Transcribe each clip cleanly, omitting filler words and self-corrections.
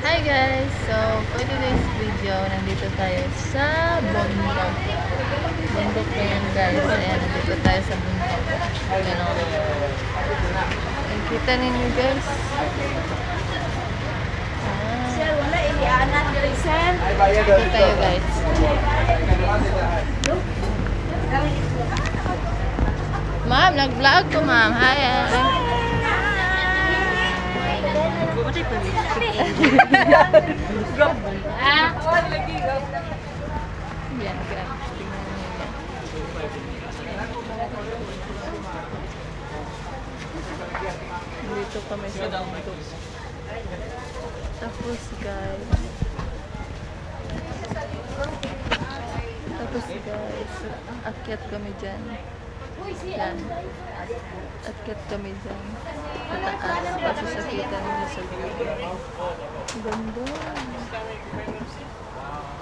Hi guys! So, for today's video, nandito tayo sa bundok. Bundok na yan guys. Ayan, nandito tayo sa bundok. Ayan o. Nakikita ninyo guys. Sir, wala ilianan diri sir. Dito tayo guys. Ma'am, nag-vlog ko ma'am. Hi! Yan guys. Tingnan niyo yan. Dito kami sa bundok. Tapos guys. Akyat kami dyan. Yan. Akyat kami dyan. Pataas. Pasasakitan niyo sa view. Ganda.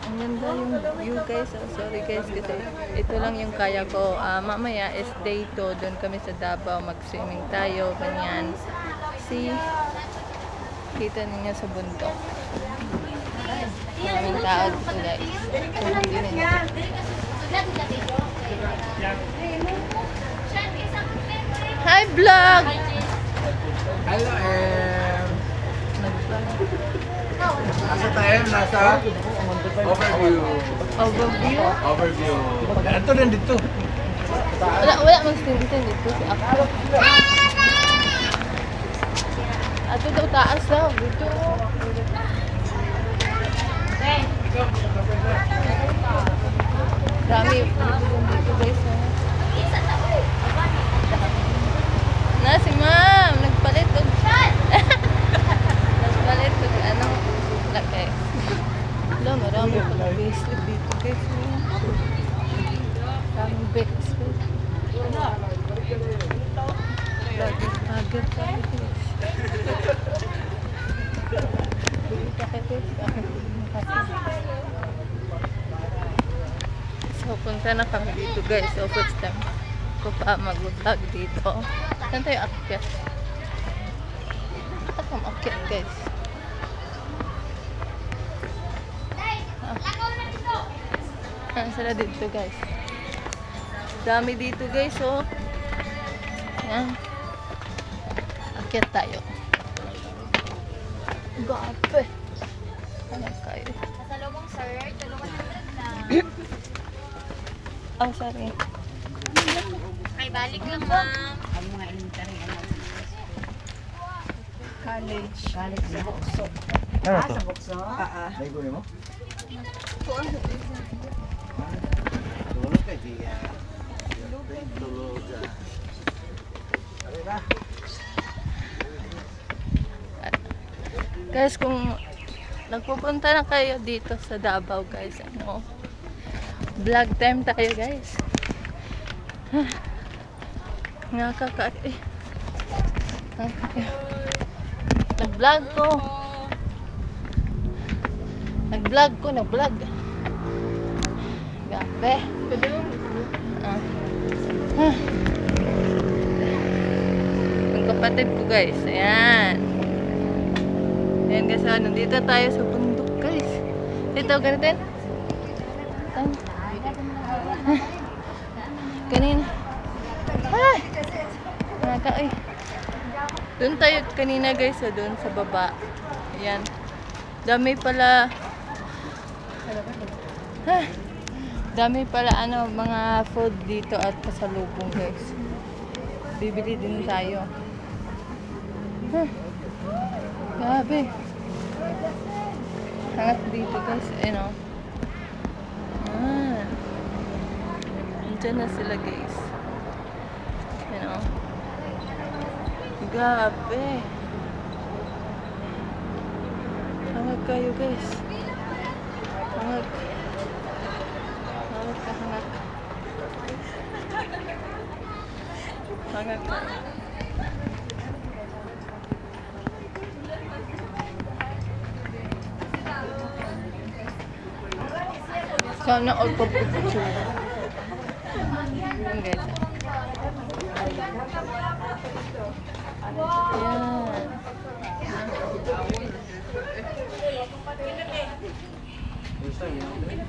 Ang ganda yung view guys. Oh, sorry guys kasi ito lang yung kaya ko. Mamaya is day 2. Doon kami sa Davao. Mag-swimming tayo. Ganyan. See? Kita niyo sa bundok. Maraming tao dito guys. Hindi ninyo. Hi vlog! Hello, nasa tayo, nasa overview. Overview? Ito rin dito. Wala mag-stintin dito si Ako. Ato daw taas daw. Dito. Dami. Dito guys. Na si ma'am. Nagpalit. Nagpalit. Anong laki. Wala, marami pala basement dito guys. Maraming basement. Agad tayo guys. So, punta na kami dito guys. So, first time ko pa mag-vlog dito. Saan tayo akyat? Saan tayo akyat guys? Saan sila dito guys? Dami dito guys. So, yan. Akyat tayo. Gape. Ano kayo? Sa lubong sir, tulungan natin na. Oh, sorry. Ay, balik lang ma'am. Ang mga elementary College. College sa Bukso. Ano to? Sa Bukso? Laigo mo? Tulog ka. Guys, kung nagpupunta na kayo dito sa Davao guys, ano, vlog time tayo guys. Nakaka nag-vlog ko. Nag-vlog. Gabe. Yung kapatid ko guys, ayan. Ayan guys, nandito tayo sa bundok guys. Dito, ganatin. Kanina. Nakaka doon tayo kanina guys, doon sa baba. Ayan. Dami pala. Dami pala mga food dito at pasalubong guys. Bibili din tayo. Grabe. Hangat dito guys, Nandiyan na sila guys. Grabe. Hangat kayo guys. Hangat kayo. Sana all pagpupicture. Yan guys. Yan.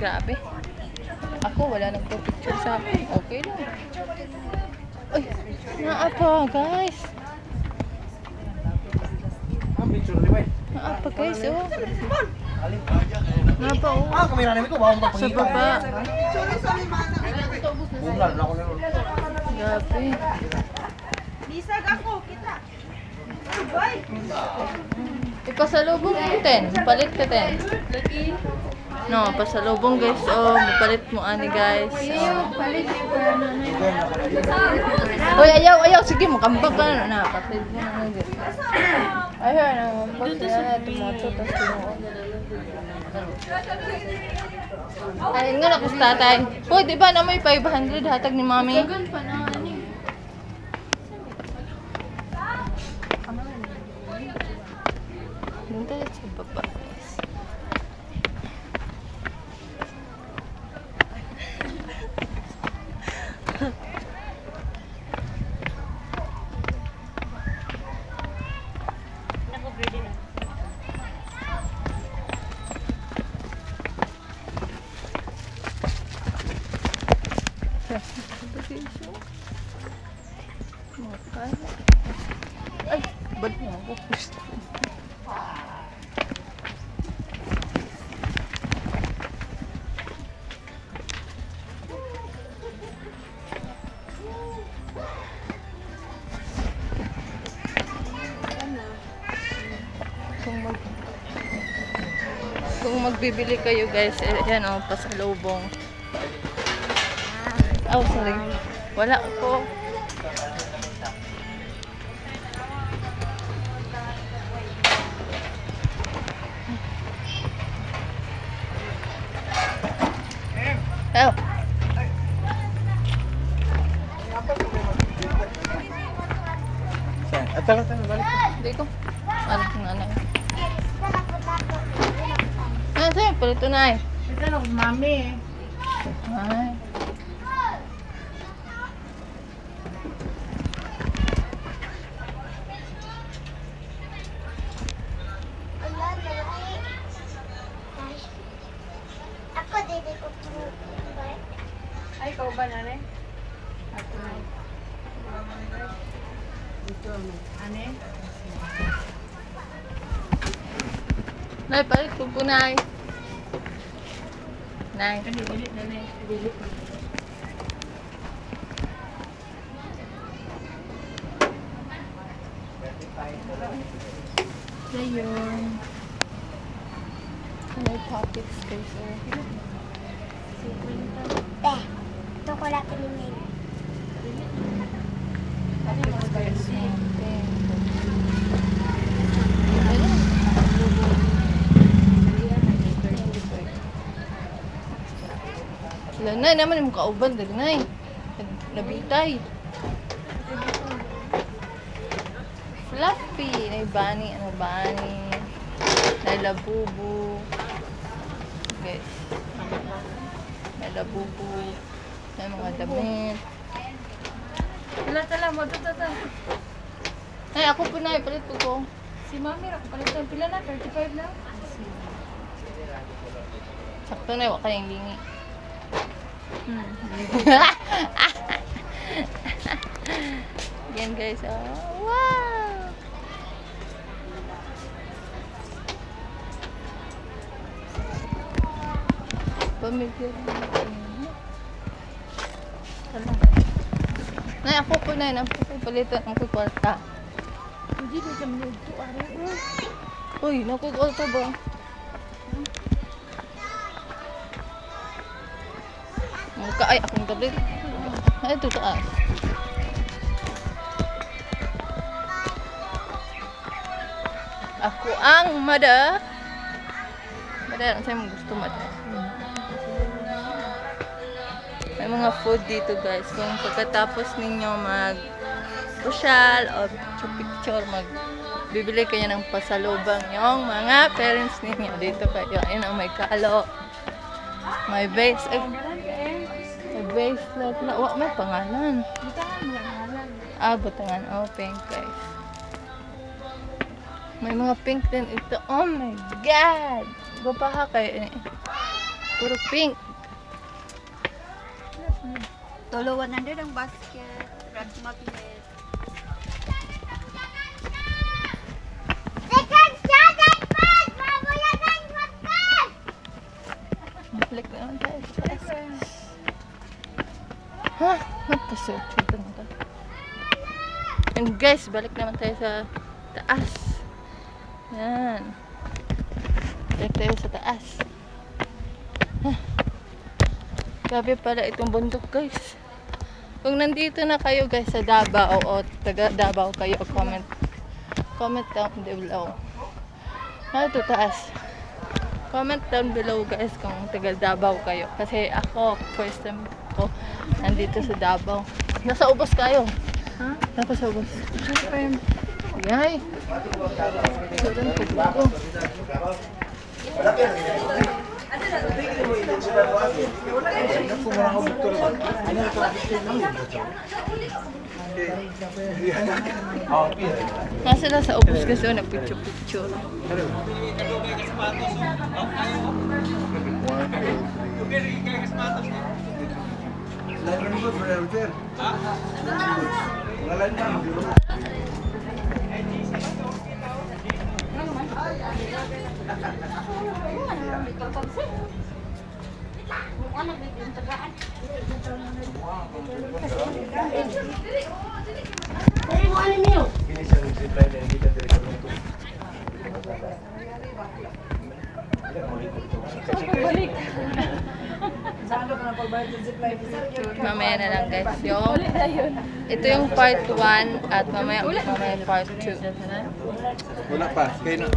Grabe. Ako, wala nagpo-picture sa akin. Okay lang. Ay, naapa, guys. Naapa, guys, oh. Naapa, oh. Kamera namin ko, bawang Sa baba. Bumlan na ako na. Grabe. Bisag ako, kita. Ipasalubong mo 10. Palit ka 10. No, pasalubong guys. Oh, palit mo ani guys. Oh. Hoy, ayaw. Sige, makambak ka na. Palit mo na lang. Ayaw na. Makambak na. Tumato. Tapos tinuon. Ay, nga na kus tatay. Hoy, di ba na may 500 hatag ni mami? Dagan pa na. Doon tayo sa baba. Ay, ba't mo ako gusto? Kung magbibili kayo guys, yan o, pasalubong. Oh, sorry. Wala ko. Oh. Tara, balik. Hindi ko. Ano kung ano. Sa'yo, palito na eh. Ito lang, mami. Ay. Ako, dili ko Ay, ikaw ba nane? Ako na. Ito, ane? Nay, palit ko po, Nay. Nay. Dili, nane. Dili. Ayun. May topics guys. Ito ko lang pinimig. Sila na naman yung kauban dali na eh. Nabitay. Fluffy. Nay Bunny. Ano Bunny. Nay Labubu. Guys. Nay Labubu. Nay mga damit. Tala mo, tata. Nay, ako po na. Palit po ko. Si mami, ako palitan. Pila na? 35 lang? Sakto na. Waka yung lingi. Yan guys. Oh. Wow! Pamigyan natin. Nay, ako po na. Ako po palitan. Ako kwarta. Hindi na kami nito. Uy, nakukwarta ba? Ay, akong tablet. Ay, ito taas. Ako ang mada. Mada, ano sa'yo mong gusto mada? May mga food dito guys. Kung pagkatapos ninyo mag-social o picture, bibili kayo ng pasalubang yung mga parents ninyo. Dito kayo. Ayun ang may kalo. May base. Ay, may bracelet na. May pangalan. Butangan mo lang halan. Ah, butangan. Oh, pink guys. May mga pink din ito. Oh my God! Gupaha kayo. Puro pink. Tolo 100 ang basket. Rat magnet. Balik naman tayo sa taas. Ha? Napasot. And guys, balik naman tayo sa taas. Yan. Balik tayo sa taas. Grabe pala itong bundok guys. Kung nandito na kayo guys sa Davao o taga Davao kayo, comment down below. Ito taas. Comment down below guys kung taga Davao kayo. Kasi ako, first time ko nandito sa Davao. Nasa ubos kayo. Ha? Nasa ubos. Siyempre. Yay! Suran po dito. Nasa na sa ubos kasi nagpicture-picture. Mamaya na lang guys yung ito yung part 1 at mamaya part 2. Wala pa. Kaya na.